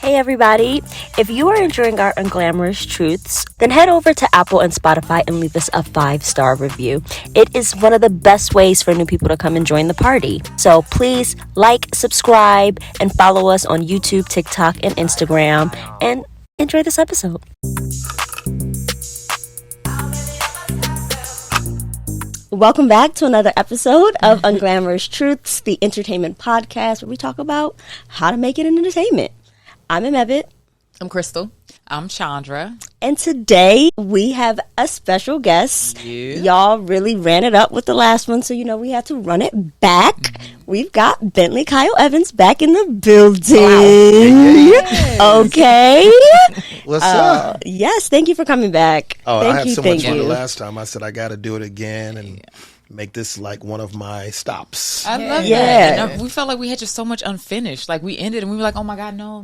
Hey everybody, if you are enjoying our Unglamorous Truths, then head over to Apple and Spotify and leave us a 5-star review. It is one of the best ways for new people to come and join the party. So please like, subscribe, and follow us on YouTube, TikTok, and Instagram, and enjoy this episode. Welcome back to another episode of Unglamorous Truths, the entertainment podcast where we talk about how to make it in entertainment. I'm Emebit. I'm Crystal. I'm Chandra. And today we have a special guest. Yeah. Y'all really ran it up with the last one, so we had to run it back. Mm-hmm. We've got Bentley Kyle Evans back in the building. Wow. Yes. Okay. What's up? Yes, thank you for coming back. Oh, I had so much fun the last time. I said I got to do it again and make this like one of my stops. I love that. And we felt like we had just so much unfinished. Like we ended and we were like, oh my God, no.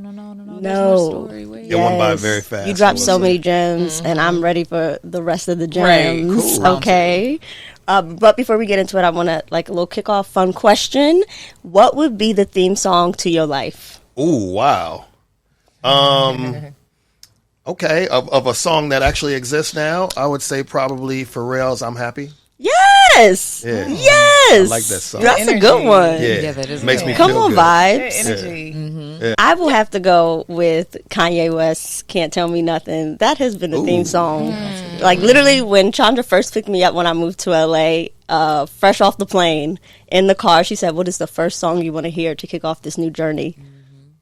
There's more story. Wait. It went by very fast. You dropped so many gems, and I'm ready for the rest of the gems. Right. Cool. Okay. But before we get into it, I want to like a little kickoff fun question. What would be the theme song to your life? Ooh, wow. Okay, of a song that actually exists now, I would say probably Pharrell's "I'm Happy." Yes. Yeah. Yes. I like that song. That's a good one. Yeah, that is makes good. me Come feel on, good. vibes. Energy. Yeah. Mm-hmm. Yeah. I will have to go with Kanye West's "Can't Tell Me Nothing." That has been the theme song. Like literally, when Chandra first picked me up when I moved to LA, fresh off the plane in the car, she said, "What is the first song you want to hear to kick off this new journey?"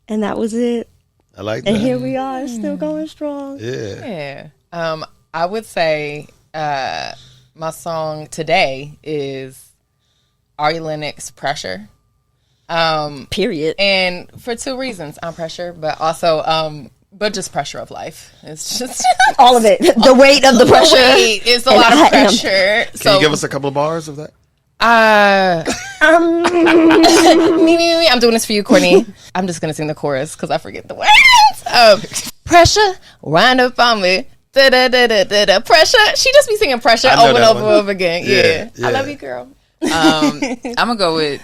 And that was it. I like that. And here we are, still going strong. Yeah. I would say my song today is Ari Lennox, "Pressure." Period. And for two reasons. I'm pressure, but also but just pressure of life. It's just all of it. The weight of the pressure. It's a lot of pressure. Can you give us a couple of bars of that? Me. I'm doing this for you, Courtney. I'm just gonna sing the chorus because I forget the words. Pressure, wind up on me. Da da da da da da. Pressure. She just be singing pressure over and over again. Yeah. I love you, girl. I'm gonna go with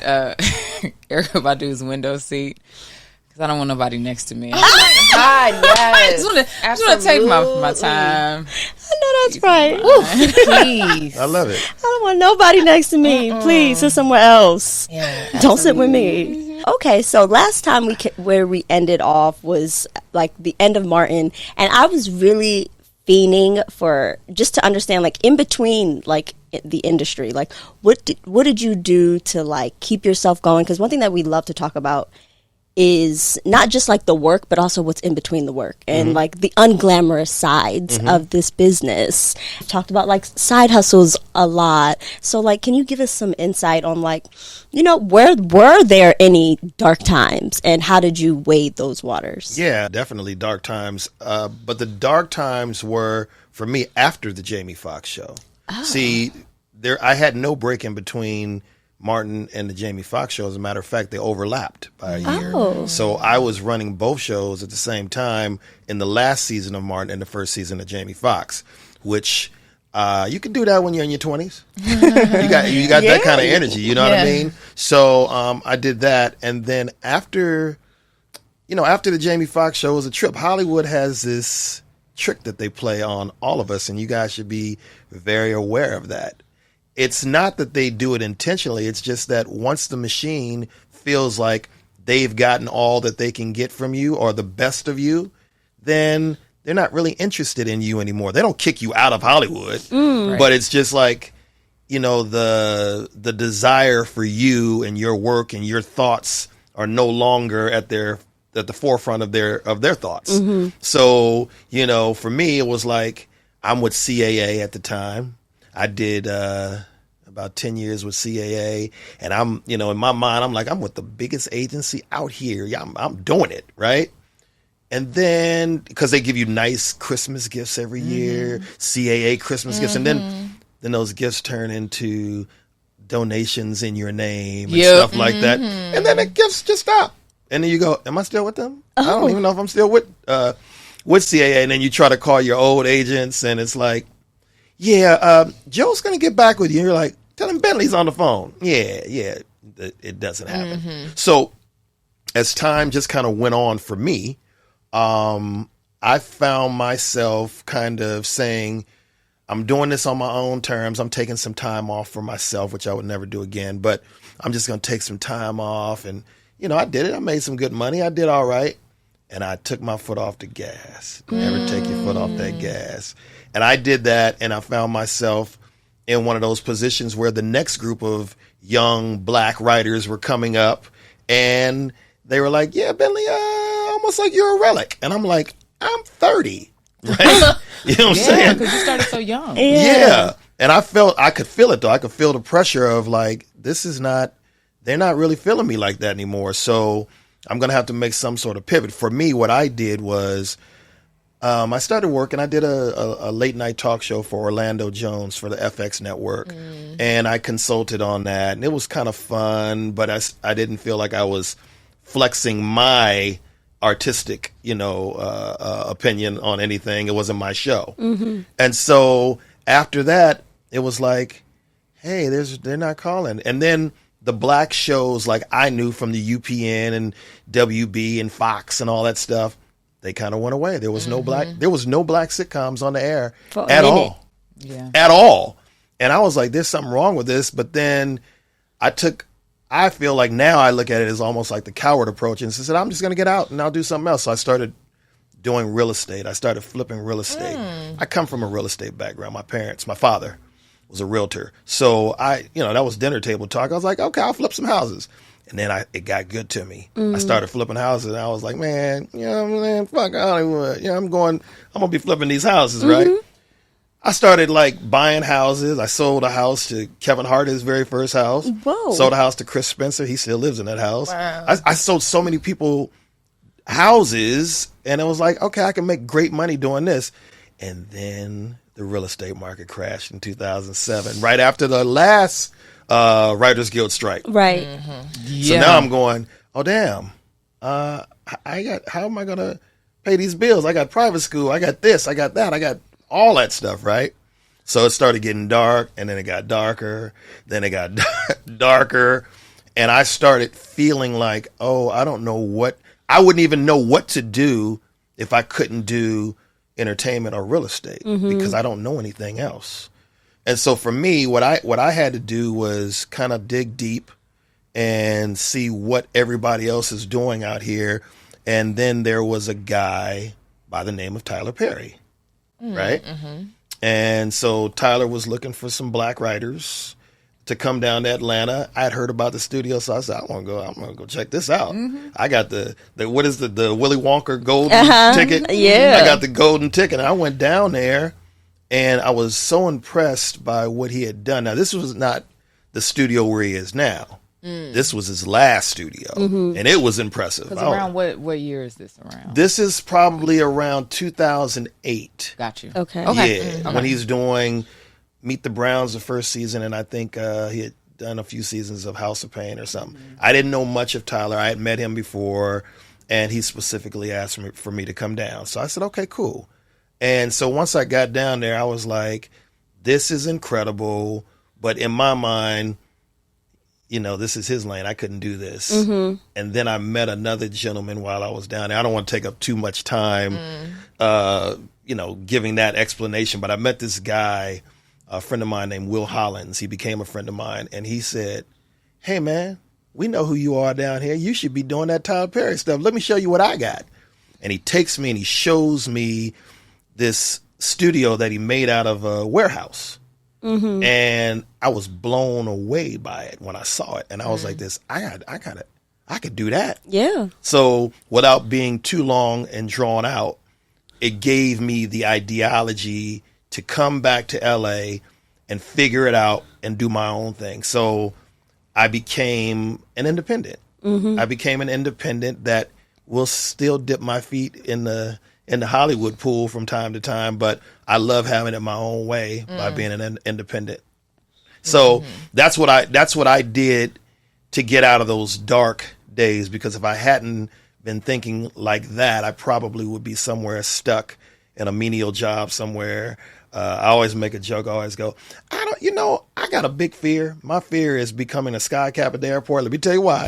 Erykah Badu's "Window Seat" because I don't want nobody next to me. God, yes. I just want to take my time. I know that's right. Please. I love it. I don't want nobody next to me. Please, sit somewhere else. Yeah, don't sit with me. Okay, so last time where we ended off was like the end of Martin, and I was really fiending for just to understand, like in between, like the industry, like what did you do to like keep yourself going? Because one thing that we love to talk about is not just like the work, but also what's in between the work and like the unglamorous sides of this business. We've talked about like side hustles a lot. So like, can you give us some insight on like, were there any dark times and how did you wade those waters? Yeah, definitely dark times. But the dark times were for me after the Jamie FOXX show. Oh. See, I had no break in between Martin and the Jamie FOXX show. As a matter of fact, they overlapped by a year. Oh. So I was running both shows at the same time in the last season of Martin and the first season of Jamie FOXX, which you can do that when you're in your 20s. you got that kind of energy, you know what I mean? So I did that, and then after the Jamie FOXX show was a trip. Hollywood has this trick that they play on all of us, and you guys should be very aware of that. It's not that they do it intentionally. It's just that once the machine feels like they've gotten all that they can get from you or the best of you, then they're not really interested in you anymore. They don't kick you out of Hollywood, but it's just like, the desire for you and your work and your thoughts are no longer at the forefront of their thoughts. So, for me, it was like I'm with CAA at the time. I did about 10 years with CAA, and I'm, in my mind, I'm like, I'm with the biggest agency out here. Yeah, I'm doing it, right? And then, because they give you nice Christmas gifts every year, CAA Christmas gifts, and then those gifts turn into donations in your name and stuff like that. And then the gifts just stop. And then you go, am I still with them? I don't even know if I'm still with CAA. And then you try to call your old agents, and it's like, Joe's going to get back with you. And you're like, tell him Bentley's on the phone. Yeah, it doesn't happen. So as time just kind of went on for me, I found myself kind of saying, I'm doing this on my own terms. I'm taking some time off for myself, which I would never do again, but I'm just going to take some time off. And, I did it. I made some good money. I did all right. And I took my foot off the gas. Never take your foot off that gas. And I did that, and I found myself in one of those positions where the next group of young black writers were coming up, and they were like, yeah, Bentley, almost like you're a relic. And I'm like, I'm 30. Right? You know what I'm saying? Because you started so young. Yeah. And I could feel it though. I could feel the pressure of like, they're not really feeling me like that anymore. So I'm going to have to make some sort of pivot. For me, what I did was, I started working. I did a late night talk show for Orlando Jones for the FX network. And I consulted on that, and it was kind of fun, but I didn't feel like I was flexing my artistic, opinion on anything. It wasn't my show. And so after that, it was like, hey, they're not calling. And then the black shows like I knew from the UPN and WB and Fox and all that stuff, they kind of went away. There was no black sitcoms on the air at all. Yeah. At all. And I was like, there's something wrong with this. But then I feel like now I look at it as almost like the coward approach, and said, I'm just going to get out and I'll do something else. So I started doing real estate. I started flipping real estate. I come from a real estate background. My father was a realtor. So that was dinner table talk. I was like, okay, I'll flip some houses. And then it got good to me. I started flipping houses, and I was like, man, fuck, I'm going to be flipping these houses, right? I started like buying houses. I sold a house to Kevin Hart, his very first house. Whoa. Sold a house to Chris Spencer. He still lives in that house. Wow. I sold so many people houses, and it was like, okay, I can make great money doing this. And then the real estate market crashed in 2007, right after the last Writers Guild strike. Right. So now I'm going, oh, damn. How am I going to pay these bills? I got private school. I got this. I got that. I got all that stuff, right? So it started getting dark, and then it got darker. Then it got darker. And I started feeling like, oh, I wouldn't even know what to do if I couldn't do entertainment or real estate, because I don't know anything else. And so for me, what I had to do was kind of dig deep and see what everybody else is doing out here. And then there was a guy by the name of Tyler Perry, right? And so Tyler was looking for some black writers to come down to Atlanta. I had heard about the studio, so I said, I'm gonna go check this out. I got the what is the Willy Wonka golden ticket? Yeah. I got the golden ticket. And I went down there, and I was so impressed by what he had done. Now, this was not the studio where he is now. This was his last studio, and it was impressive. Because around what year is this around? This is probably around 2008. Got you. Okay. Yeah, when he's doing Meet the Browns the first season, and I think he had done a few seasons of House of Pain or something. I didn't know much of Tyler. I had met him before, and he specifically asked for me to come down. So I said, okay, cool. And so once I got down there, I was like, this is incredible. But in my mind, this is his lane. I couldn't do this. And then I met another gentleman while I was down there. I don't want to take up too much time, giving that explanation. But I met this guy, a friend of mine named Will Hollins. He became a friend of mine. And he said, hey, man, we know who you are down here. You should be doing that Tyler Perry stuff. Let me show you what I got. And he takes me and he shows me this studio that he made out of a warehouse. And I was blown away by it when I saw it. And I was like, I could do that. Yeah. So without being too long and drawn out, it gave me the ideology to come back to LA and figure it out and do my own thing. So I became an independent. I became an independent that will still dip my feet in the Hollywood pool from time to time, but I love having it my own way by being an independent. So that's what I did to get out of those dark days, because if I hadn't been thinking like that, I probably would be somewhere stuck in a menial job somewhere. I always make a joke. I always go, I got a big fear. My fear is becoming a sky cap at the airport. Let me tell you why.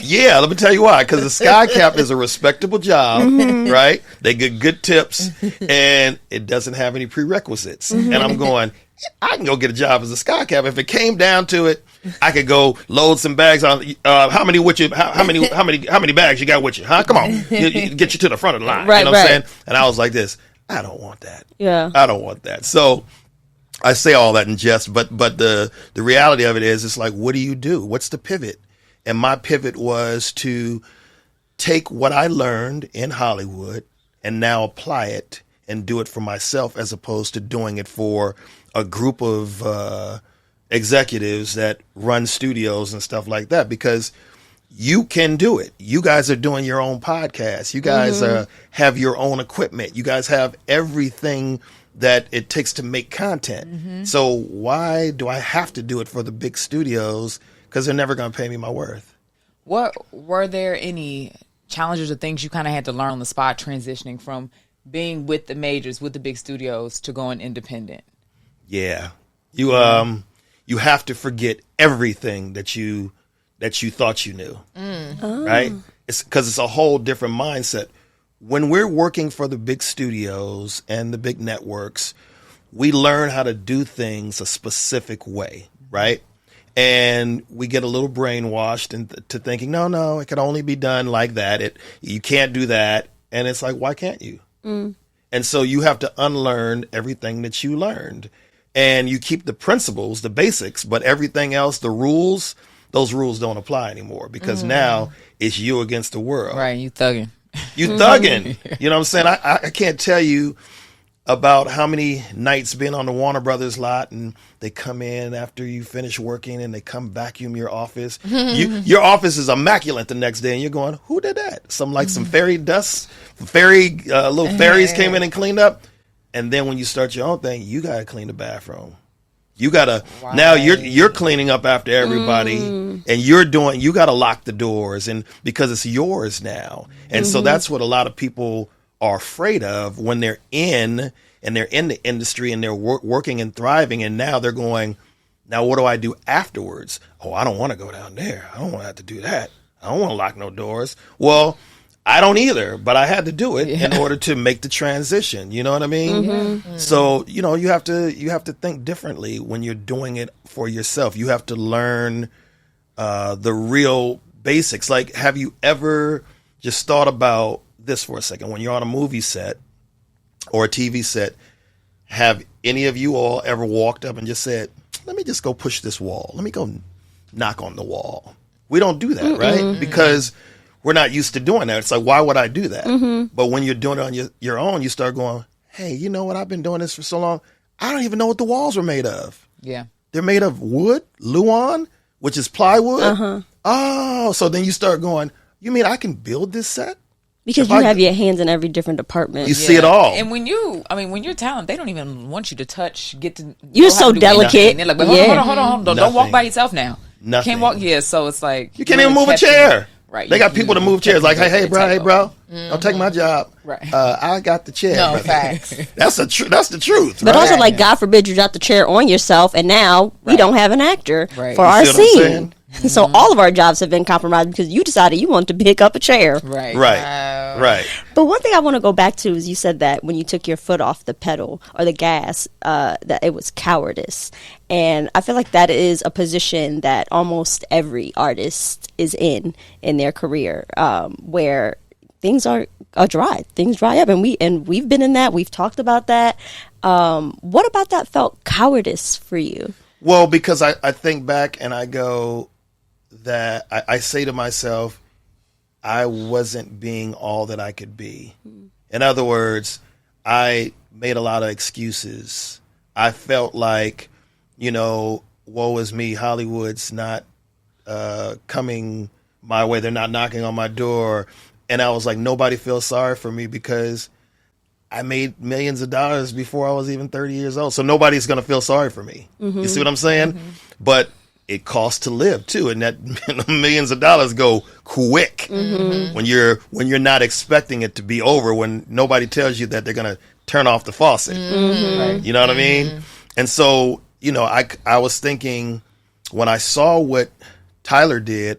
Yeah, let me tell you why. Because the Sky Cap is a respectable job, right? They get good tips, and it doesn't have any prerequisites. And I'm going, I can go get a job as a Sky Cap. If it came down to it, I could go load some bags on. How many bags you got with you? Huh? Come on, get you to the front of the line. Right, you know what I'm saying? And I was like this. I don't want that. Yeah, I don't want that. So I say all that in jest, but the reality of it is, it's like, what do you do? What's the pivot? And my pivot was to take what I learned in Hollywood and now apply it and do it for myself, as opposed to doing it for a group of executives that run studios and stuff like that, because you can do it. You guys are doing your own podcast. You guys have your own equipment. You guys have everything that it takes to make content. So why do I have to do it for the big studios? Because they're never going to pay me my worth. What were there any challenges or things you kind of had to learn on the spot, transitioning from being with the majors, with the big studios, to going independent? Yeah, you have to forget everything that you thought you knew, right? It's because it's a whole different mindset. When we're working for the big studios and the big networks, we learn how to do things a specific way, right? And we get a little brainwashed into thinking, no, it can only be done like that. You can't do that. And it's like, why can't you? And so you have to unlearn everything that you learned. And you keep the principles, the basics, but everything else, the rules, those rules don't apply anymore, because now it's you against the world. Right, you thugging. You thugging. You know what I'm saying? I can't tell you about how many nights been on the Warner Brothers lot, and they come in after you finish working and they come vacuum your office. Your office is immaculate the next day, and you're going, who did that? Some fairy dust, little fairies came in and cleaned up. And then when you start your own thing, you got to clean the bathroom. You got to, now you're cleaning up after everybody, and you got to lock the doors, and because it's yours now. And so that's what a lot of people are afraid of when they're in the industry and they're working and thriving. And now they're going, now what do I do afterwards? Oh, I don't want to go down there. I don't want to have to do that. I don't want to lock no doors. Well, I don't either, but I had to do it in order to make the transition. You know what I mean? So, you have to think differently when you're doing it for yourself. You have to learn the real basics. Like, have you ever just thought about this for a second? When you're on a movie set or a TV set, have any of you all ever walked up and just said, let me just go push this wall. Let me go knock on the wall. We don't do that, right? Because we're not used to doing that. It's like, why would I do that? But when you're doing it on your own, you start going, hey, you know what? I've been doing this for so long. I don't even know what the walls were made of. Yeah. They're made of wood, Luan, which is plywood. Oh, so then you start going, you mean I can build this set? Because you have your hands in every different department. You see it all. And when you're talent, they don't even want you to touch, you're so delicate. They're like, hold on. Don't walk by yourself now. Nothing. Can't walk here. So it's like, you can't even move a chair. Right. They got people to move chairs. Like, hey, bro, don't take my job. Right. I got the chair. No, facts. That's the truth. But also, like, God forbid you drop the chair on yourself, and now we don't have an actor for our scene. So all of our jobs have been compromised because you decided you wanted to pick up a chair. Right. Right. But one thing I want to go back to is you said that when you took your foot off the pedal or the gas, that it was cowardice. And I feel like that is a position that almost every artist is in their career, where things are dry. Things dry up. And we've been in that. We've talked about that. What about that felt cowardice for you? Well, because I think back and I go that I say to myself, I wasn't being all that I could be. In other words, I made a lot of excuses. I felt like, woe is me, Hollywood's not coming my way. They're not knocking on my door. And I was like, nobody feels sorry for me because I made millions of dollars before I was even 30 years old. So nobody's going to feel sorry for me. You see what I'm saying? But it costs to live too. And that millions of dollars go quick when you're not expecting it to be over, when nobody tells you that they're going to turn off the faucet. You know what I mean? And so, I was thinking when I saw what Tyler did,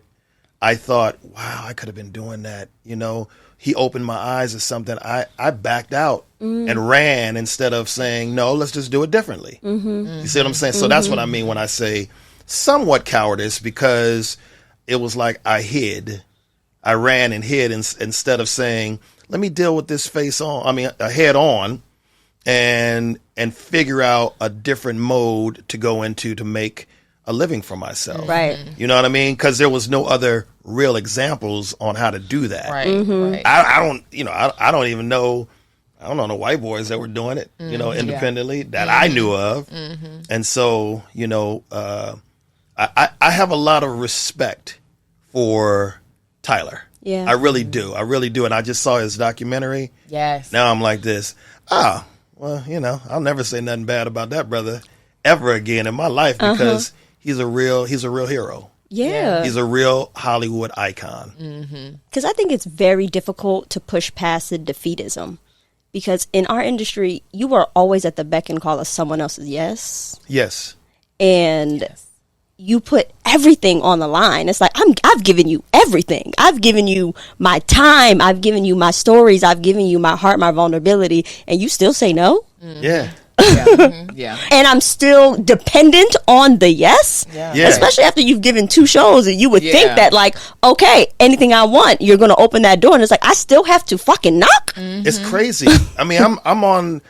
I thought, wow, I could have been doing that. You know, he opened my eyes to something. I backed out and ran instead of saying, no, let's just do it differently. You see what I'm saying? So that's what I mean when I say somewhat cowardice, because it was like I hid. I ran and hid instead of saying, let me deal with this head on and figure out a different mode to go into to make a living for myself. Right. You know what I mean? Because there was no other real examples on how to do that. Right. I don't even know. I don't know the white boys that were doing it, independently that I knew of. And so, I have a lot of respect for Tyler. Yeah. I really do. And I just saw his documentary. Yes. Now I'm like this. Well, I'll never say nothing bad about that brother ever again in my life, because he's a real hero. Yeah. He's a real Hollywood icon. Because I think it's very difficult to push past the defeatism. Because in our industry, you are always at the beck and call of someone else's yes. Yes. And you put everything on the line. It's like, I've given you everything. I've given you my time. I've given you my stories. I've given you my heart, my vulnerability. And you still say no? Yeah. Yeah. And I'm still dependent on the yes. Yeah. Especially after you've given 2 shows, and you would think that, like, okay, anything I want, you're going to open that door. And it's like, I still have to fucking knock. It's crazy. I mean, I'm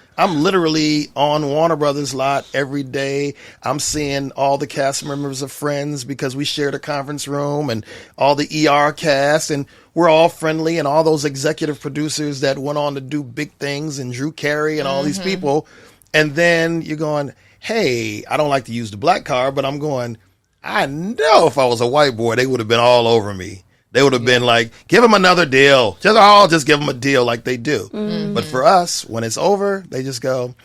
literally on Warner Brothers lot every day. I'm seeing all the cast members of Friends because we shared a conference room, and all the ER cast, and we're all friendly, and all those executive producers that went on to do big things, and Drew Carey and all these people. And then you're going, hey, I don't like to use the black card, but I'm going, I know if I was a white boy, they would have been all over me. They would have been like, give him another deal. Just give him a deal like they do. But for us, when it's over, they just go,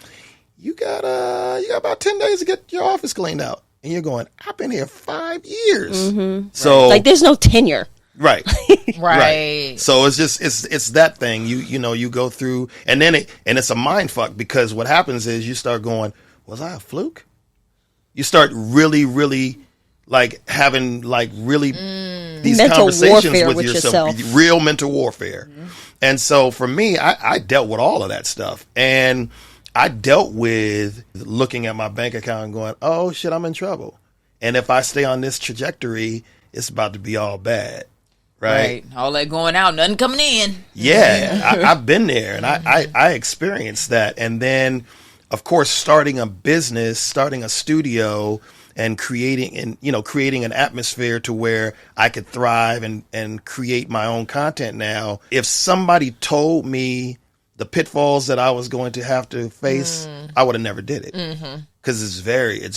you got about 10 days to get your office cleaned out. And you're going, I've been here 5 years. So Like, there's no tenure. Right. Right. So it's just it's that thing. You go through, and then it's a mind fuck, because what happens is you start going, was I a fluke? You start really, really like having like really these mental conversations warfare with yourself, real mental warfare. And so for me, I dealt with all of that stuff, and I dealt with looking at my bank account and going, oh shit, I'm in trouble. And if I stay on this trajectory, it's about to be all bad. Right. All that going out, nothing coming in. Yeah. I've been there, and I experienced that. And then, of course, starting a business, starting a studio, and creating an atmosphere to where I could thrive and create my own content now. If somebody told me the pitfalls that I was going to have to face, I would have never did it. Because it's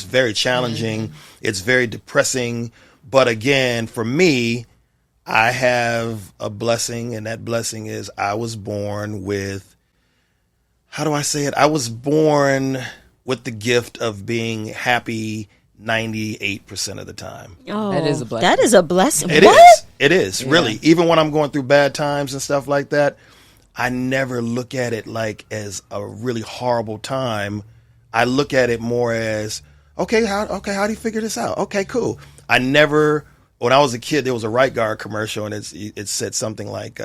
very challenging. It's very depressing. But again, for me, I have a blessing, and that blessing is I was born with, how do I say it? I was born with the gift of being happy 98% of the time. Oh, That is a blessing. That is a blessing. It is, really. Even when I'm going through bad times and stuff like that, I never look at it like as a really horrible time. I look at it more as, okay, how do you figure this out? Okay, cool. When I was a kid, there was a Right Guard commercial, and it said something like,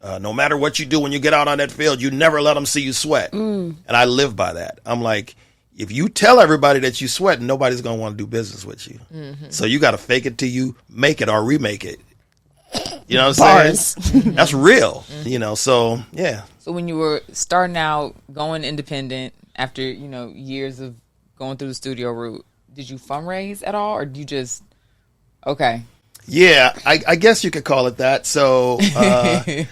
no matter what you do when you get out on that field, you never let them see you sweat. And I live by that. I'm like, if you tell everybody that you sweat, nobody's going to want to do business with you. So you got to fake it till you make it or remake it. You know what I'm saying? That's real. So yeah. So when you were starting out, going independent, after, years of going through the studio route, did you fundraise at all, or did you just... Okay. Yeah, I guess you could call it that. So, I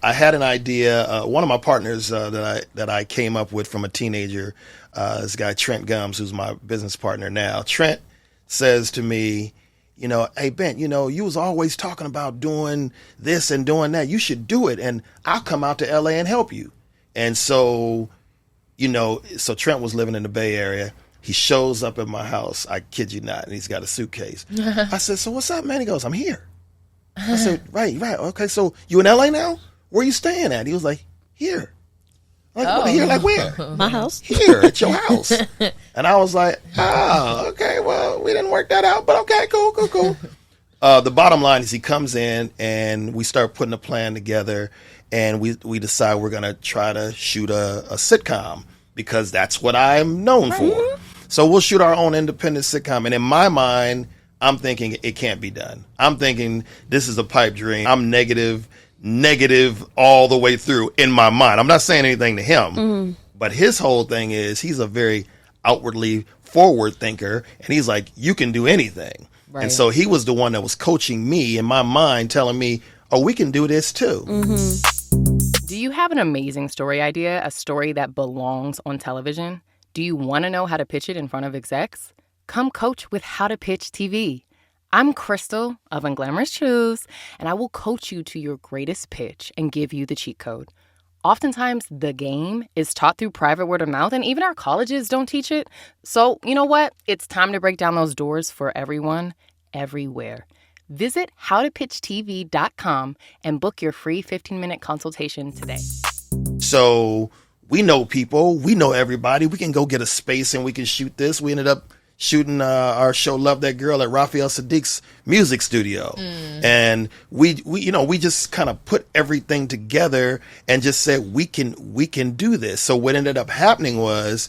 had an idea. One of my partners that I came up with from a teenager, this guy Trent Gums, who's my business partner now. Trent says to me, hey Ben, you was always talking about doing this and doing that. You should do it, and I'll come out to LA and help you. And so, so Trent was living in the Bay Area. He shows up at my house, I kid you not, and he's got a suitcase. I said, so what's up, man? He goes, I'm here. I said, right. Okay, so you in LA now? Where you staying at? He was like, here. Like, here, like where? My house. Here, at your house. And I was like, oh, okay, well, we didn't work that out, but okay, cool. the bottom line is he comes in and we start putting a plan together, and we decide we're going to try to shoot a sitcom because that's what I'm known for. So we'll shoot our own independent sitcom. And in my mind, I'm thinking it can't be done. I'm thinking this is a pipe dream. I'm negative all the way through in my mind. I'm not saying anything to him, but his whole thing is he's a very outwardly forward thinker, and he's like, you can do anything. Right. And so he was the one that was coaching me in my mind, telling me, oh, we can do this too. Do you have an amazing story idea, a story that belongs on television? Do you want to know how to pitch it in front of execs? Come coach with How to Pitch TV. I'm Crystal of Unglamorous Truths, and I will coach you to your greatest pitch and give you the cheat code. Oftentimes, the game is taught through private word of mouth, and even our colleges don't teach it. So, you know what? It's time to break down those doors for everyone, everywhere. Visit howtopitchtv.com and book your free 15-minute consultation today. So we know people. We know everybody. We can go get a space and we can shoot this. We ended up shooting our show Love That Girl at Raphael Sadiq's music studio. And we just kind of put everything together and just said we can do this. So what ended up happening was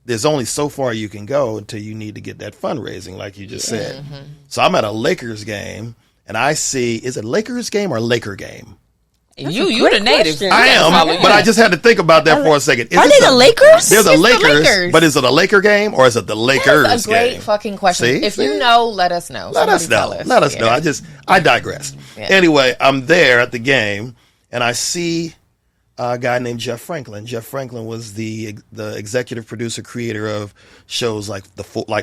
there's only so far you can go until you need to get that fundraising, like you just said. So I'm at a Lakers game and I see, is it Lakers game or Laker game? You the native. I am, but I just had to think about that for a second. Are they the Lakers? There's a Lakers, but is it a Laker game or is it the Lakers That's a great game? fucking question. See? If you know, let us know. Let us know. Let us know. I digress. Anyway, I'm there at the game and I see a guy named Jeff Franklin. Jeff Franklin was the executive producer, creator of shows like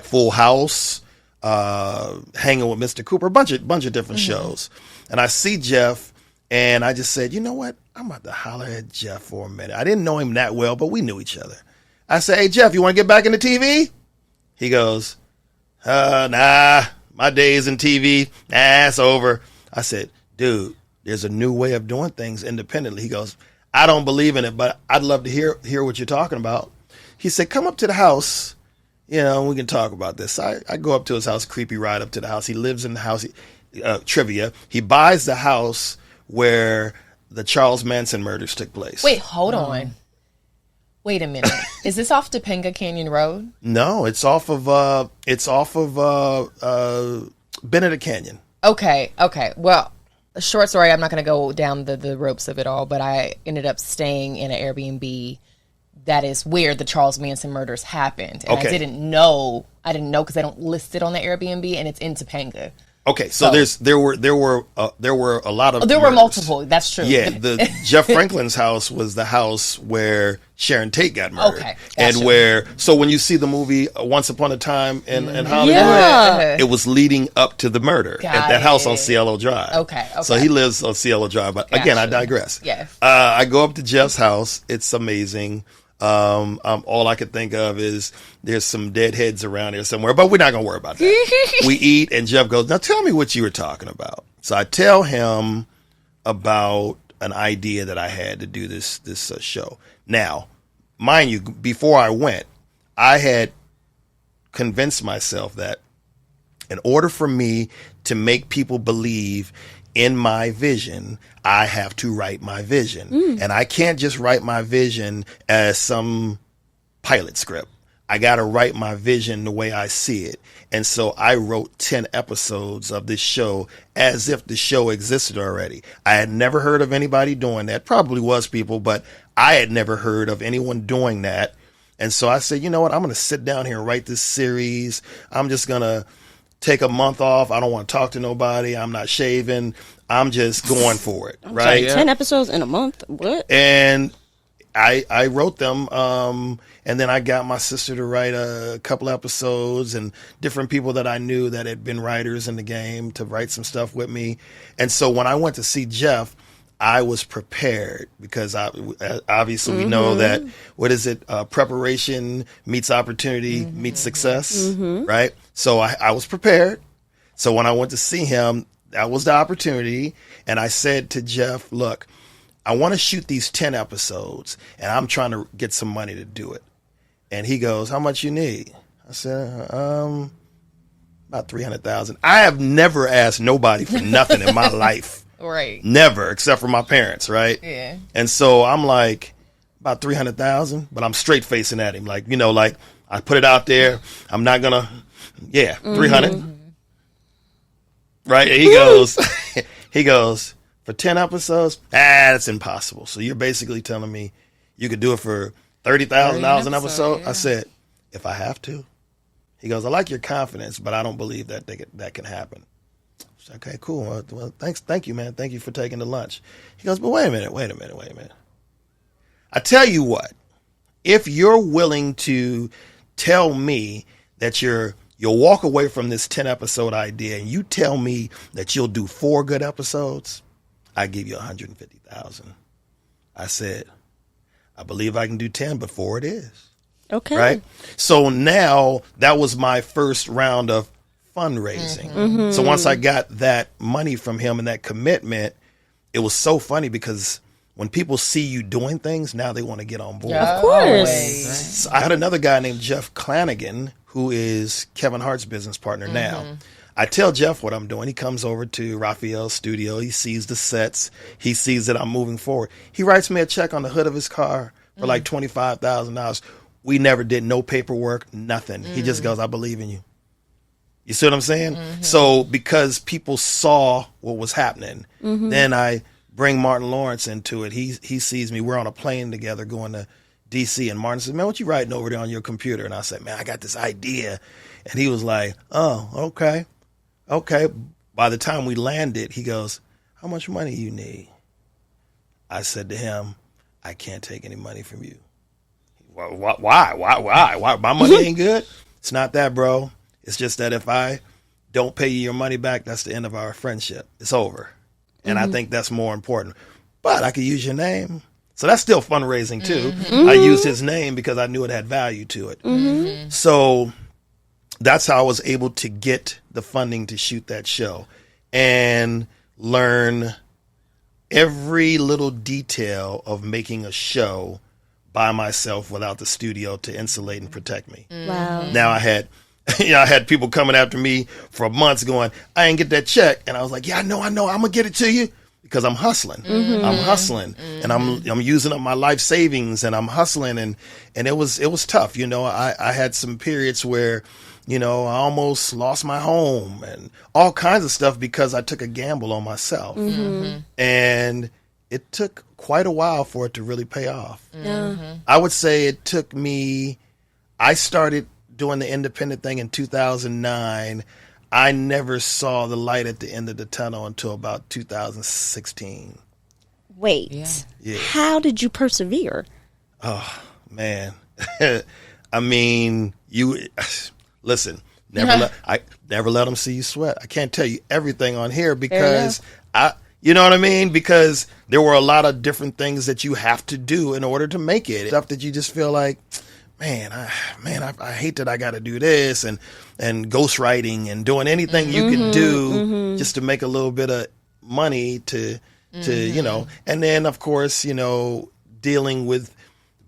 Full House, Hanging with Mr. Cooper, a bunch of different shows. And I see Jeff. And I just said, you know what? I'm about to holler at Jeff for a minute. I didn't know him that well, but we knew each other. I said, hey, Jeff, you want to get back into TV? He goes, nah, my days in TV, it's over. I said, dude, there's a new way of doing things independently. He goes, I don't believe in it, but I'd love to hear what you're talking about. He said, come up to the house, we can talk about this. I go up to his house, creepy ride up to the house. He lives in the house, trivia. He buys the house where the Charles Manson murders took place. Wait, hold on. Wait a minute. Is this off Topanga Canyon Road? No, it's off of Benedict Canyon. Okay. Well, a short story. I'm not going to go down the ropes of it all, but I ended up staying in an Airbnb that is where the Charles Manson murders happened. And I didn't know because they don't list it on the Airbnb, and it's in Topanga. Okay, so there were a lot of there were multiple. That's true. Yeah, the Jeff Franklin's house was the house where Sharon Tate got murdered. Okay, and so when you see the movie Once Upon a Time in Hollywood, it was leading up to the murder at that house on Cielo Drive. Okay. So he lives on Cielo Drive. But again, I digress. Yes. I go up to Jeff's house. It's amazing. All I could think of is there's some dead heads around here somewhere, but we're not going to worry about that. We eat, and Jeff goes, now tell me what you were talking about. So I tell him about an idea that I had to do this show. Now, mind you, before I went, I had convinced myself that in order for me to make people believe in my vision, I have to write my vision. And I can't just write my vision as some pilot script. I got to write my vision the way I see it. And so I wrote 10 episodes of this show as if the show existed already. I had never heard of anybody doing that. Probably was people, but I had never heard of anyone doing that. And so I said, you know what? I'm going to sit down here and write this series. I'm just going to take a month off. I don't want to talk to nobody. I'm not shaving. I'm just going for it. Right? 10 episodes in a month? What? And I wrote them. And then I got my sister to write a couple episodes and different people that I knew that had been writers in the game to write some stuff with me. And so when I went to see Jeff, I was prepared because obviously we know that, preparation meets opportunity meets success, right? So I was prepared. So when I went to see him, that was the opportunity. And I said to Jeff, look, I want to shoot these 10 episodes and I'm trying to get some money to do it. And he goes, how much you need? I said, about about 300,000. I have never asked nobody for nothing in my life. Right. Never, except for my parents, right? Yeah. And so I'm like, about 300,000, but I'm straight facing at him. Like, like I put it out there. I'm not going to, 300. Right? And he goes, for 10 episodes? That's impossible. So you're basically telling me you could do it for $30,000 an episode? Yeah. I said, if I have to. He goes, I like your confidence, but I don't believe that that can happen. I said, okay, cool. Well, thank you, man. Thank you for taking the lunch. He goes, but wait a minute. I tell you what, if you're willing to tell me that you'll walk away from this 10 episode idea and you tell me that you'll do 4 good episodes, I give you $150,000. I said, I believe I can do 10, but 4 it is. Okay. Right. So now that was my first round of fundraising. Mm-hmm. So once I got that money from him and that commitment, it was so funny because when people see you doing things, now they want to get on board. Of course. So I had another guy named Jeff Clanagan, who is Kevin Hart's business partner now. I tell Jeff what I'm doing. He comes over to Raphael's studio. He sees the sets. He sees that I'm moving forward. He writes me a check on the hood of his car for like $25,000. We never did no paperwork, nothing. He just goes, I believe in you. You see what I'm saying? So because people saw what was happening, then I bring Martin Lawrence into it. He sees me. We're on a plane together going to D.C. And Martin says, man, what you writing over there on your computer? And I said, man, I got this idea. And he was like, oh, okay. By the time we landed, he goes, how much money you need? I said to him, I can't take any money from you. Why? My money ain't good? It's not that, bro. It's just that if I don't pay you your money back, that's the end of our friendship. It's over. And I think that's more important. But I could use your name. So that's still fundraising, too. I used his name because I knew it had value to it. So that's how I was able to get the funding to shoot that show and learn every little detail of making a show by myself without the studio to insulate and protect me. Wow. Now I had people coming after me for months going, I ain't get that check. And I was like, yeah, I know. I'm going to get it to you because I'm hustling. I'm hustling and I'm using up my life savings and I'm hustling. And it was tough. I had some periods where, I almost lost my home and all kinds of stuff because I took a gamble on myself. And it took quite a while for it to really pay off. I would say it took me, I started doing the independent thing in 2009. I never saw the light at the end of the tunnel until about 2016. Wait, how did you persevere? Oh, man. I mean, listen, never let them see you sweat. I can't tell you everything on here because you know what I mean? Because there were a lot of different things that you have to do in order to make it. Stuff that you just feel like, man, I hate that I got to do this and ghostwriting and doing anything you can do just to make a little bit of money to and then of course, dealing with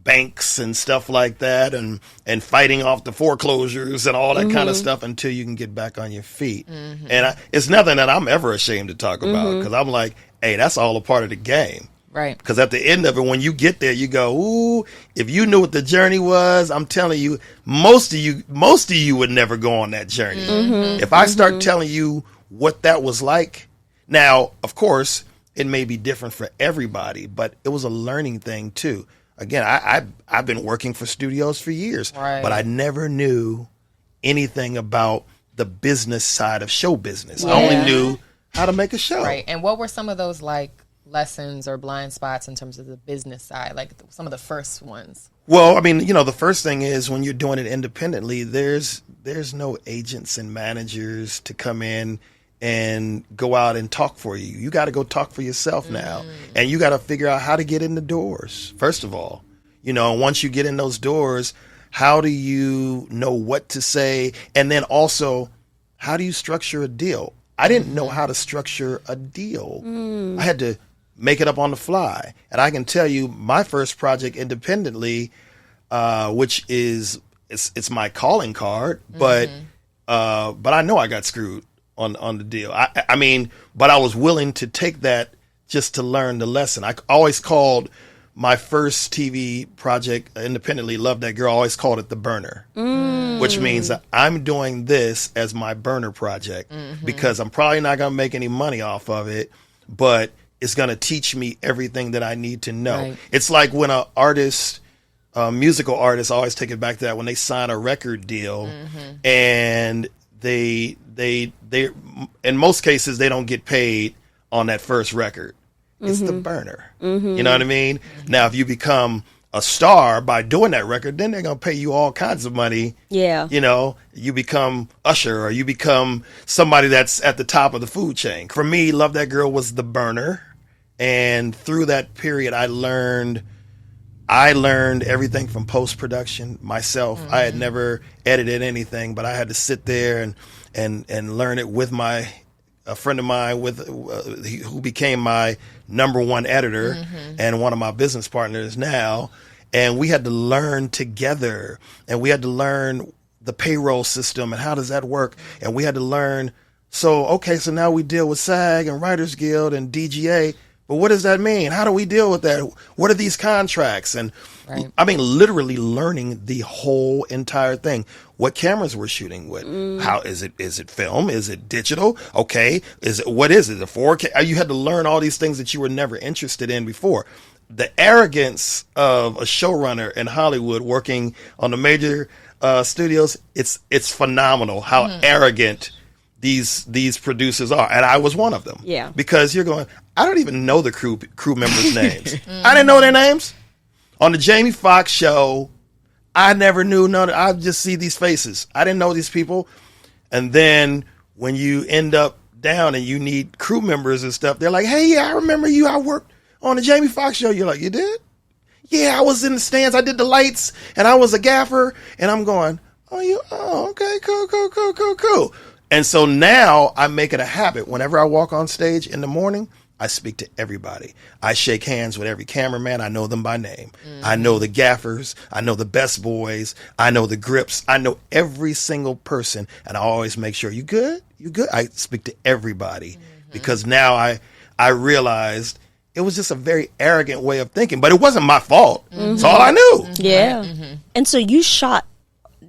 banks and stuff like that and fighting off the foreclosures and all that kind of stuff until you can get back on your feet. And it's nothing that I'm ever ashamed to talk about because I'm like, hey, that's all a part of the game. Right. Because at the end of it, when you get there, you go, ooh, if you knew what the journey was, I'm telling you, most of you would never go on that journey. If I start telling you what that was like, now, of course, it may be different for everybody, but it was a learning thing too. Again, I've been working for studios for years, but I never knew anything about the business side of show business. I only knew how to make a show. Right. And what were some of those lessons or blind spots in terms of the business side, some of the first ones? Well, I mean, the first thing is when you're doing it independently, there's no agents and managers to come in and go out and talk for you. You got to go talk for yourself now. And you got to figure out how to get in the doors, first of all. Once you get in those doors, how do you know what to say? And then also, how do you structure a deal? I didn't know how to structure a deal. I had to make it up on the fly. And I can tell you my first project independently, which is, it's my calling card, but but I know I got screwed on the deal. I mean, but I was willing to take that just to learn the lesson. I always called my first TV project independently, Love That Girl, I always called it the burner, which means that I'm doing this as my burner project because I'm probably not going to make any money off of it, but it's going to teach me everything that I need to know. Right. It's like when an artist, musical artists, I always take it back to that, when they sign a record deal and they in most cases, they don't get paid on that first record. It's the burner. You know what I mean? Now, if you become a star by doing that record, then they're going to pay you all kinds of money. Yeah. You know, you become Usher or you become somebody that's at the top of the food chain. For me, Love That Girl was the burner. And through that period, I learned everything from post-production myself. I had never edited anything, but I had to sit there and learn it with a friend of mine who became my number one editor and one of my business partners now. And we had to learn together, and we had to learn the payroll system and how does that work. And we had to learn. So now we deal with SAG and Writers Guild and DGA. But what does that mean? How do we deal with that? What are these contracts? And I mean, literally learning the whole entire thing. What cameras we're shooting with? How is it? Is it film? Is it digital? Okay. What is it? The 4K? You had to learn all these things that you were never interested in before. The arrogance of a showrunner in Hollywood working on the major studios, it's phenomenal how arrogant these producers are, and I was one of them. Yeah, because you're going, I don't even know the crew members' names. I didn't know their names. On the Jamie FOXX show, I never knew none. I just see these faces. I didn't know these people. And then when you end up down and you need crew members and stuff, they're like, "Hey, yeah, I remember you. I worked on the Jamie FOXX show." You're like, "You did?" "Yeah, I was in the stands. I did the lights, and I was a gaffer." And I'm going, "Oh, okay, cool." And so now I make it a habit. Whenever I walk on stage in the morning, I speak to everybody. I shake hands with every cameraman. I know them by name. I know the gaffers. I know the best boys. I know the grips. I know every single person. And I always make sure, "You good? You good?" I speak to everybody because now I realized it was just a very arrogant way of thinking, but it wasn't my fault. It's all I knew. Yeah. And so you shot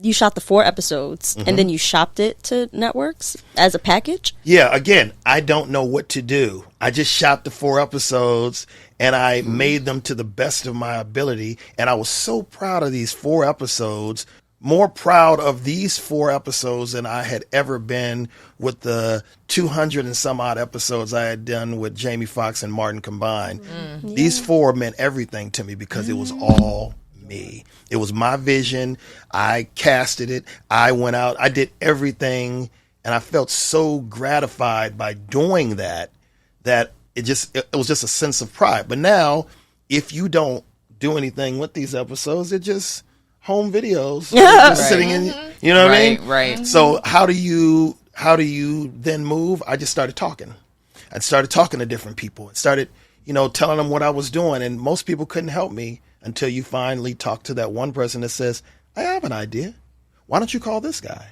the 4 episodes and then you shopped it to networks as a package? Yeah, again, I don't know what to do. I just shot the 4 episodes and I made them to the best of my ability. And I was so proud of these 4 episodes, more proud of these 4 episodes than I had ever been with the 200 and some odd episodes I had done with Jamie FOXX and Martin combined. These 4 meant everything to me because it was all me. It was my vision. I casted it. I went out. I did everything, and I felt so gratified by doing that it was just a sense of pride. But now, if you don't do anything with these episodes, they're just home videos just sitting in. You know what I mean? Right. So how do you then move? I just started talking. I started talking to different people and started telling them what I was doing, and most people couldn't help me. Until you finally talk to that one person that says, "I have an idea. Why don't you call this guy?"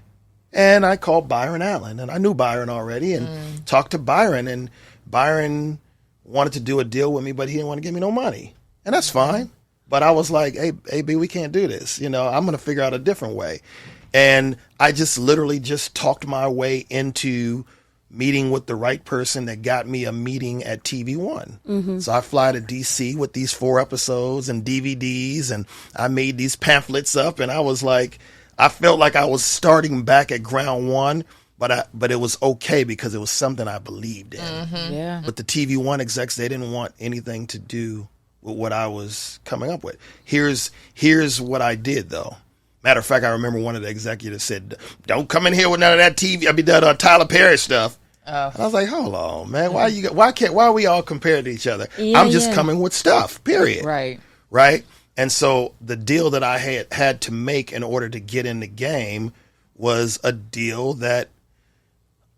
And I called Byron Allen, and I knew Byron already, and talked to Byron, and Byron wanted to do a deal with me, but he didn't want to give me no money. And that's fine. But I was like, hey, B, we can't do this. I'm going to figure out a different way. And I just literally just talked my way into meeting with the right person that got me a meeting at TV One. So I fly to DC with these 4 episodes and DVDs, and I made these pamphlets up, and I was like, I felt like I was starting back at ground one, but it was okay because it was something I believed in. Yeah. But the TV One execs, they didn't want anything to do with what I was coming up with. Here's what I did though. Matter of fact, I remember one of the executives said, "Don't come in here with none of that TV. that Tyler Perry stuff." And I was like, "Hold on, man. Why are we all compared to each other? I'm just coming with stuff. Period." Right. And so the deal that I had to make in order to get in the game was a deal that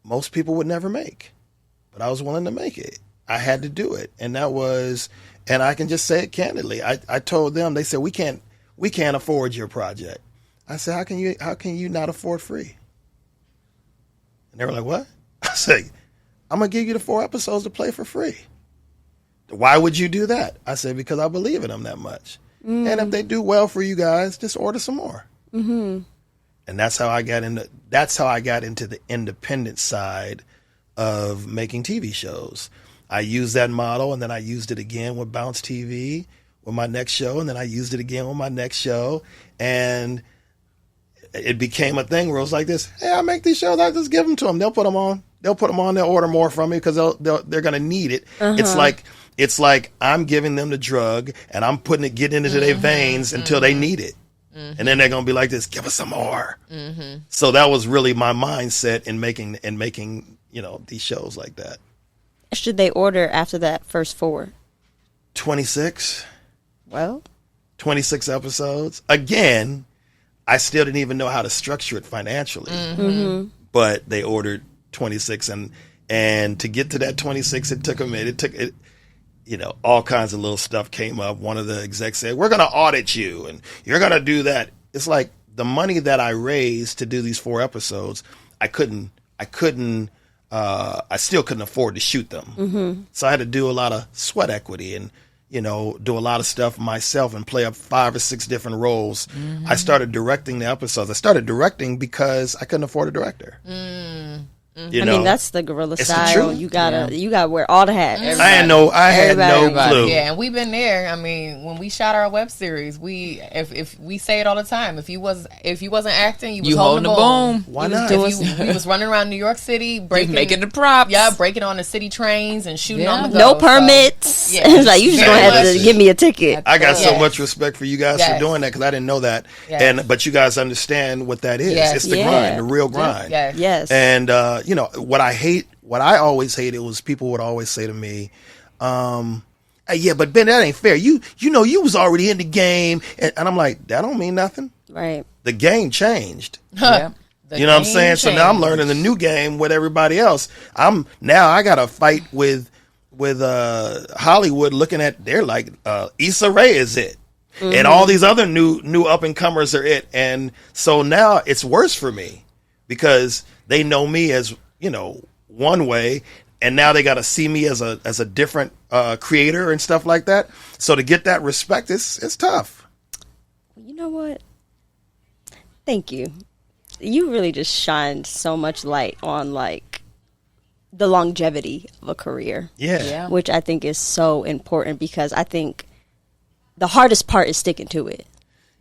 most people would never make, but I was willing to make it. I had to do it, and I can just say it candidly. I told them. They said, "We can't afford your project." I said, how can you not afford free?" And they were like, what? I said, I'm going to give you the 4 episodes to play for free. Why would you do that? I said, because I believe in them that much. And if they do well for you guys, just order some more. Mm-hmm. And that's how I got into the independent side of making TV shows. I used that model, and then I used it again with Bounce TV with my next show, and then I used it again with my next show. And it became a thing where it was like this, hey, I make these shows, I just give them to them. They'll put them on. They'll order more from me because they're going to need it. It's like I'm giving them the drug and I'm getting into their veins until they need it. Mm-hmm. And then they're going to be like this, give us some more. Mm-hmm. So that was really my mindset in making, these shows like that. Should they order after that first 4? 26. Well, 26 episodes. Again, I still didn't even know how to structure it financially. Mm-hmm. But they ordered 26 and to get to that 26, it took a minute. All kinds of little stuff came up. One of the execs said, we're going to audit you and you're going to do that. It's like the money that I raised to do these 4 episodes, I still couldn't afford to shoot them. Mm-hmm. So I had to do a lot of sweat equity and, do a lot of stuff myself and play up 5 or 6 different roles. Mm-hmm. I started directing the episodes. I started directing because I couldn't afford a director. Mm. That's the guerrilla style. You gotta wear all the hats. I had no clue. Yeah, and we've been there. I mean, when we shot our web series, if we say it all the time, if you wasn't acting, you was holding the boom. Why not? We was running around New York City, making the props. Yeah, breaking on the city trains and shooting on the go. No permits. So, it's like you just gonna have to give me a ticket. I got so much respect for you guys for doing that because I didn't know that. Yes. But you guys understand what that is. Yes. It's the grind, the real grind. Yes. And what I always hated was people would always say to me, hey, yeah, but Ben, that ain't fair. You was already in the game. And I'm like, that don't mean nothing. Right. The game changed. Yeah. You know what I'm saying? Changed. So now I'm learning the new game with everybody else. I got to fight with Hollywood looking at, they're like, Issa Rae is it. Mm-hmm. And all these other new up and comers are it. And so now it's worse for me because they know me as, one way, and now they got to see me as a different creator and stuff like that. So to get that respect, it's tough. You know what? Thank you. You really just shined so much light on the longevity of a career. Yeah. Which I think is so important because I think the hardest part is sticking to it.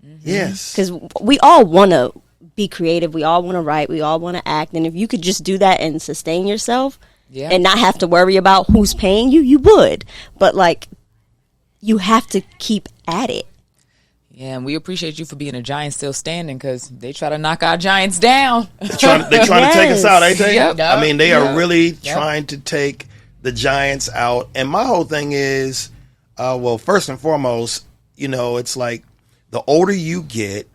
Mm-hmm. Yes. Because we all want to be creative. We all want to write. We all want to act. And if you could just do that and sustain yourself and not have to worry about who's paying you, you would. But you have to keep at it. Yeah, and we appreciate you for being a giant still standing because they try to knock our giants down. They're trying to take us out, ain't they? Yep. I mean, they are really trying to take the giants out. And my whole thing is, first and foremost, it's like the older you get,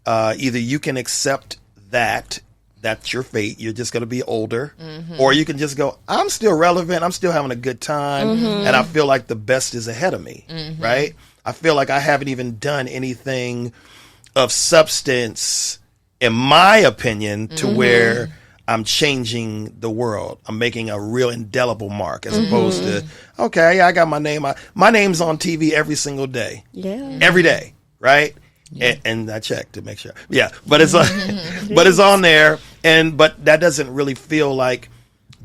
either you can accept that's your fate. You're just going to be older. Mm-hmm. Or you can just go, I'm still relevant. I'm still having a good time. Mm-hmm. And I feel like the best is ahead of me. Mm-hmm. Right? I feel like I haven't even done anything of substance, in my opinion, to where I'm changing the world. I'm making a real indelible mark as opposed to, okay, I got my name. My name's on TV every single day. Yeah. Every day. Right? Yeah. And I checked to make sure. Yeah, but it's but it's on there, but that doesn't really feel like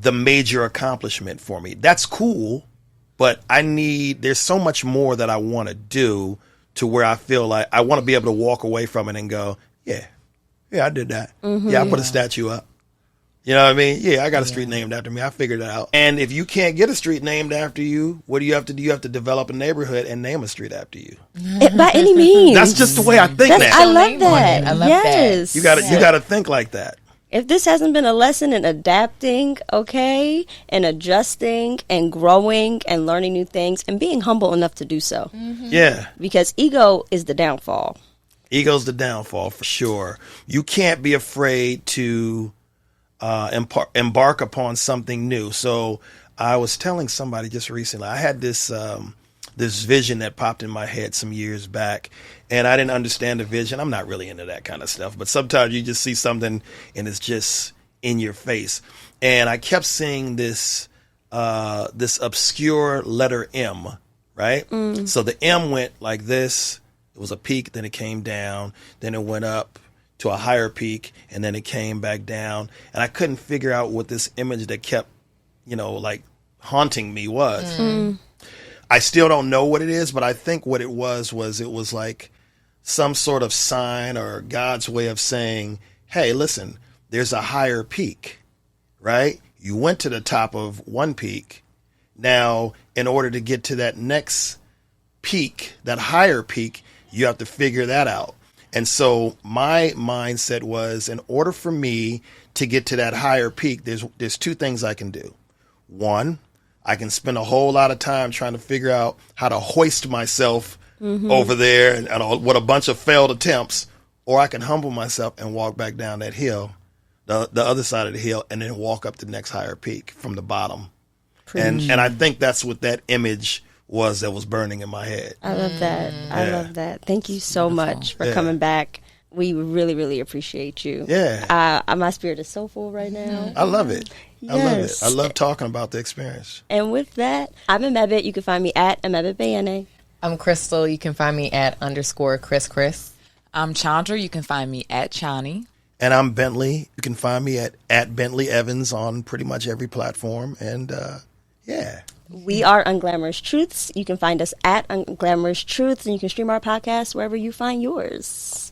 the major accomplishment for me. That's cool, but there's so much more that I want to do to where I feel like I want to be able to walk away from it and go, yeah, I did that. Mm-hmm. Yeah, I put a statue up. You know what I mean? Yeah, I got a street named after me. I figured it out. And if you can't get a street named after you, what do you have to do? You have to develop a neighborhood and name a street after you. By any means. That's just the way I think now. I love that. I love that. You got to think like that. If this hasn't been a lesson in adapting, and adjusting and growing and learning new things and being humble enough to do so. Mm-hmm. Yeah. Because ego is the downfall. Ego's the downfall for sure. You can't be afraid to embark upon something new. So I was telling somebody just recently, I had this vision that popped in my head some years back, and I didn't understand the vision. I'm not really into that kind of stuff, but sometimes you just see something and it's just, in your face. And I kept seeing this obscure letter M, right? So the M went like this. It was a peak, then it came down, then it went up to a higher peak, and then it came back down. And I couldn't figure out what this image that kept, like haunting me was. I still don't know what it is, but I think what it was like some sort of sign or God's way of saying, hey, listen, there's a higher peak, right? You went to the top of one peak. Now, in order to get to that next peak, that higher peak, you have to figure that out. And so my mindset was, in order for me to get to that higher peak, there's two things I can do. One, I can spend a whole lot of time trying to figure out how to hoist myself over there and with a bunch of failed attempts, or I can humble myself and walk back down that hill, the other side of the hill, and then walk up the next higher peak from the bottom. And I think that's what that image was that was burning in my head. I love that. I love that. Thank you so much for coming back. We really, really appreciate you. Yeah. My spirit is so full right now. I love it. Yes. I love it. I love talking about the experience. And with that, I'm Amebet. You can find me at Amebet Bayene. I'm Crystal. You can find me at _Chris. I'm Chandra. You can find me at Chani. And I'm Bentley. You can find me at Bentley Evans on pretty much every platform. And we are Unglamorous Truths. You can find us at Unglamorous Truths, and you can stream our podcast wherever you find yours.